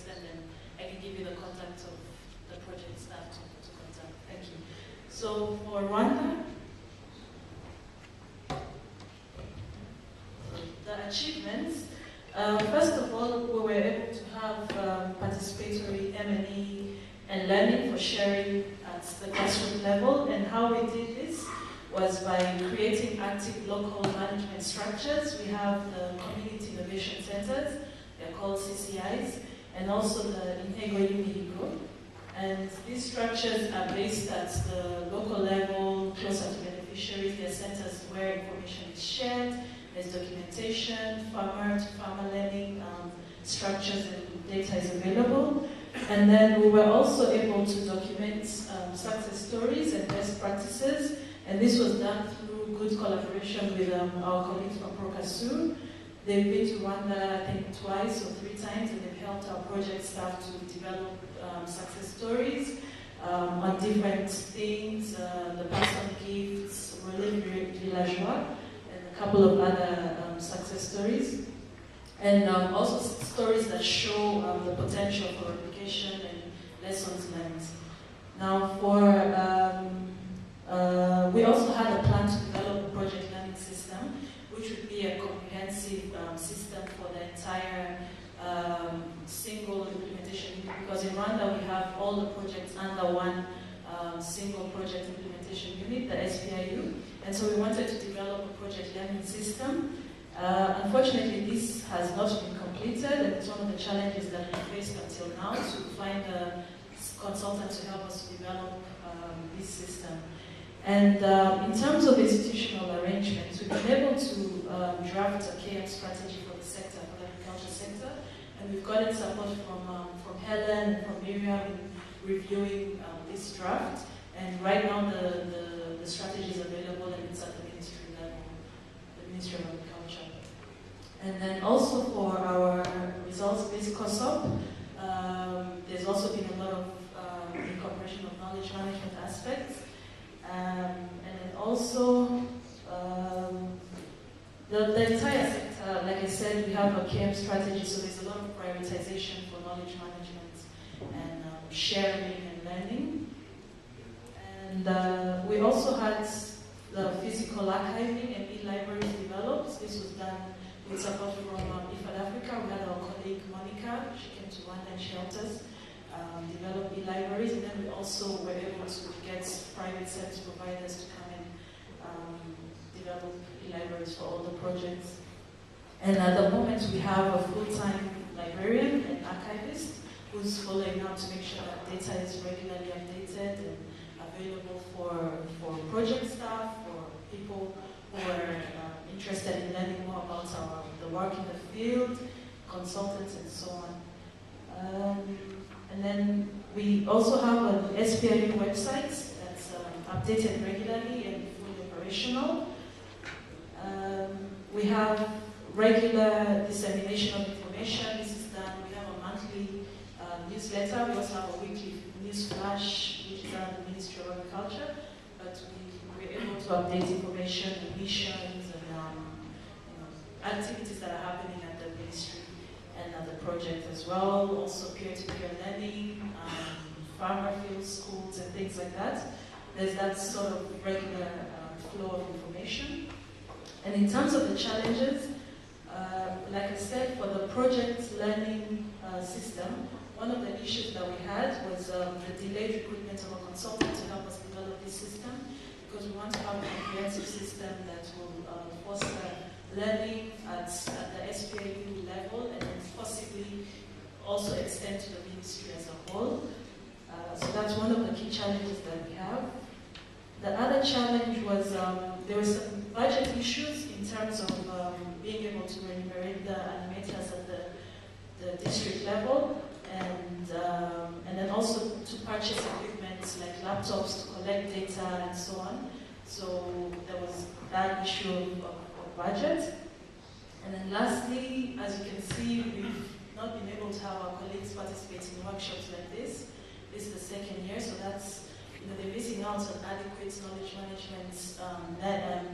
them, then I can give you the contact of the project staff to contact. Thank you. So for Rwanda, the achievements, first of all, we were able to have participatory M&E and learning for sharing at the grassroots level, and how we did this was by creating active local management structures. We have the Community Innovation Centers, they're called CCIs, and also the Intego Imihigo. And these structures are based at the local level, closer to beneficiaries. They're centers where information is shared, there's documentation, farmer-to-farmer learning, structures and data is available. And then we were also able to document success stories and best practices. And this was done through good collaboration with our colleagues from ProCASU. They've been to Rwanda, I think, twice or 3 times, and they've helped our project staff to develop success stories on different things, the personal gifts, relief villageois, and a couple of other success stories. And also stories that show the potential for replication and lessons learned. Now we also had a plan to develop a project learning system, which would be a comprehensive system for the entire single implementation unit, because in Rwanda we have all the projects under one single project implementation unit, the SPIU, and so we wanted to develop a project learning system. Unfortunately, this has not been completed, and it's one of the challenges that we faced until now, to find a consultant to help us develop this system. And in terms of institutional arrangements, we've been able to draft a KM strategy for the sector, for the agriculture sector, and we've gotten support from Helen and from Miriam in reviewing this draft. And right now the strategy is available, and it's at the ministry level, the Ministry of Agriculture. And then also for our results-based COSOP, there's also been a lot of incorporation of knowledge management aspects. And then also, the entire sector, like I said, we have a KM strategy, so there's a lot of prioritization for knowledge management and sharing and learning. And we also had the physical archiving and e-libraries developed. This was done with support from IFADAfrica. We had our colleague Monica, she came to Rwanda and she helped us develop e-libraries, and then we also were able to get private service providers to come and develop e-libraries for all the projects. And at the moment we have a full-time librarian and archivist who's following up to make sure that data is regularly updated and available for project staff, for people who are interested in learning more about the work in the field, consultants and so on. And then we also have an SPIU website that's updated regularly and fully operational. We have regular dissemination of information. This is done. We have a monthly newsletter. We also have a weekly news flash, which is done at the Ministry of Agriculture. But we're able to update information, missions, and activities that are happening at the ministry and at the project as well. Also peer-to-peer learning, farmer field schools, and things like that. There's that sort of regular flow of information. And in terms of the challenges, like I said, for the project learning system, one of the issues that we had was the delayed recruitment of a consultant to help us develop this system, because we want to have a comprehensive system that will foster learning at the SPIU level, and then possibly also extend to the ministry as a whole. So that's one of the key challenges that we have. The other challenge was there were some budget issues in terms of being able to remunerate the animators at the district level, and then also to purchase equipment like laptops to collect data and so on. So there was that issue of budget. And then lastly, as you can see, we've not been able to have our colleagues participate in workshops like this. This is the second year, so that's, they're missing out on adequate knowledge management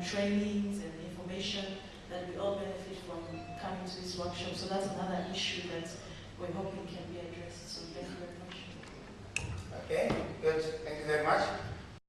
trainings and information that we all benefit from coming to this workshop. So that's another issue that we're hoping can be addressed. So thank you very much. Okay, good. Thank you very much.